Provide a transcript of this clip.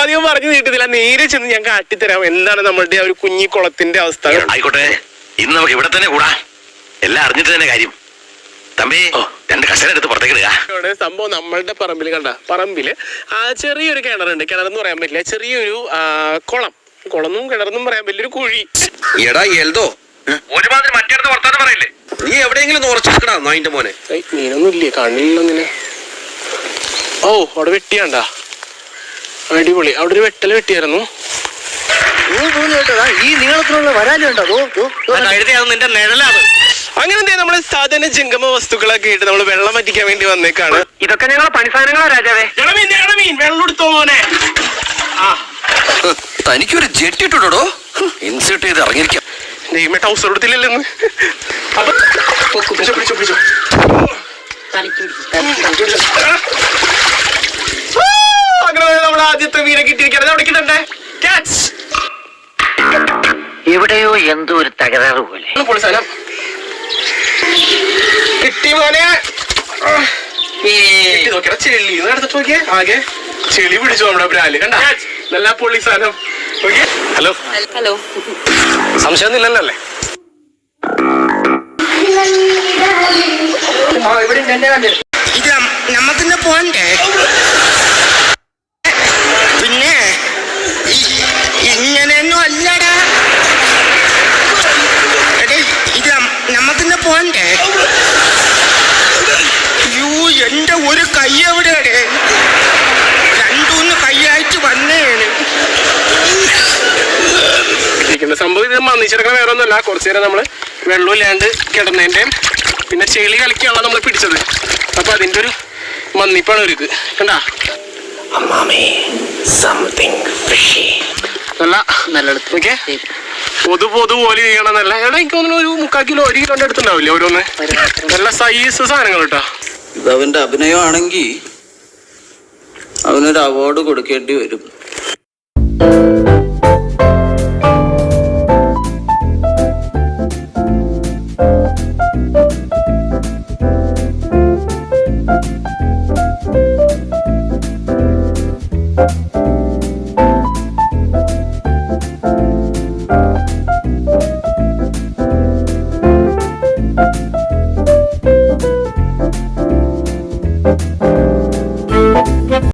അപ്പൊ അധികം പറഞ്ഞു നീട്ടുന്നില്ല, നേരെ ചെന്ന് ഞാൻ കാട്ടിത്തരാം എന്താണ് നമ്മളുടെ ആ ഒരു കുഞ്ഞിക്കുളത്തിന്റെ അവസ്ഥ. ആയിക്കോട്ടെ, ഇന്ന് നമുക്ക് ഇവിടെ തന്നെ കൂടാ. എല്ലാം അറിഞ്ഞിട്ട് തന്നെ കാര്യം. തമ്പി, 2 കസേര എടുത്ത് പുറത്തേക്ക് ഇടുക. സംഭവം നമ്മളുടെ പറമ്പില് കണ്ട, പറമ്പില് ചെറിയൊരു കിണറുണ്ട്. കിണറെന്ന് പറയാൻ പറ്റില്ല, ചെറിയൊരു കുളന്നും കിണറെന്നും പറയാൻ പറ്റില്ല, ഒരു കുഴി. എടാ എൽദോ, ഒരുമാതിരി മറ്റേടത്ത് വർത്താനം പറയില്ലേ? നീ എവിടെയെങ്കിലും ഉറച്ചെടുക്കടാ നായിന്റെ മോനെ. മീനൊന്നും ഇല്ലേ, കാണില്ലല്ലോ ഇങ്ങനെ. ഓ, അവിടെ വെട്ടിയാണ്ടാ, അടിപൊളി. അവിടെ ഒരു വെട്ടിയായിരുന്നു. ഈ നീളത്തിലുള്ള വരാലുണ്ടോ? നിന്റെ നിഴലാണ്. അങ്ങനെ നമ്മള് സാധാരണ ജംഗമ വസ്തുക്കളൊക്കെ ആയിട്ട് നമ്മള് വെള്ളം വറ്റിക്കാൻ വേണ്ടി വന്നേക്കാണ്. ഇതൊക്കെ ഞങ്ങളെ പണിസാധനങ്ങളോ രാജാവേ? വെള്ളം എടുത്തോ മോനെ. തനിക്കൊരു ജെറ്റ് ഇട്ടുടോ, ഇൻസേർട്ട് ചെയ്ത് ഇറങ്ങിയിരിക്കാം. നെയ്മ ടൗസർ എടുത്തില്ലല്ലോ. അങ്ങനെ നമ്മൾ ആദ്യത്തെ മീനെ കിട്ടിയിരിക്കുന്നത് അവിടെ കിട്ടണ്ടേ. എവിടെയോ എന്തോ ഒരു തകരാറ് പോലെ. കിട്ടി മോനെ. നോക്കിയാ ചെളി എടുത്തിട്ട് നോക്കിയേ, ആകെ ചെളി പിടിച്ചു നമ്മുടെ ബ്രാല്. കണ്ട നല്ല പൊള്ളി സാധനം. ഹലോ ഹലോ, സംശയമൊന്നുമില്ലല്ലോ അല്ലേ? ഇത് നമ്മക്കിന്ന് പോണ്ടേ? പിന്നെ ഇങ്ങനെയൊന്നും അല്ലടാ. ഇത് നമ്മക്കിന്ന് പോണ്ടേ? എന്റെ ഒരു കൈ എവിടെയാണ്? 2-3 കൈയായിട്ട് വന്നേണ്. സംഭവം ഇത് മന്നിച്ചെടുക്കണ വേറെ ഒന്നുമല്ല. കുറച്ചു നേരം നമ്മള് വെള്ളമില്ലാണ്ട് കിടന്നതിന്റെ പിന്നെ ചെളി കളിക്കാനുള്ള നമ്മൾ പിടിച്ചത്. അപ്പൊ അതിന്റെ ഒരു മന്നിപ്പാണ് ഒരു ഇത്. കണ്ടാ നല്ല ഓക്കെ, പൊതു പോലെ ചെയ്യണം. നല്ല എടാ, എനിക്ക് തോന്നുന്നു ഒരു 3/4 കിലോ 1 കിലോന്റെ അടുത്തുണ്ടാവില്ലേ ഓരോന്ന്. നല്ല സൈസ് സാധനങ്ങൾ കേട്ടോ. ഇത് അവന്റെ അഭിനയമാണെങ്കിൽ അവനൊരു അവാർഡ് കൊടുക്കേണ്ടി വരും.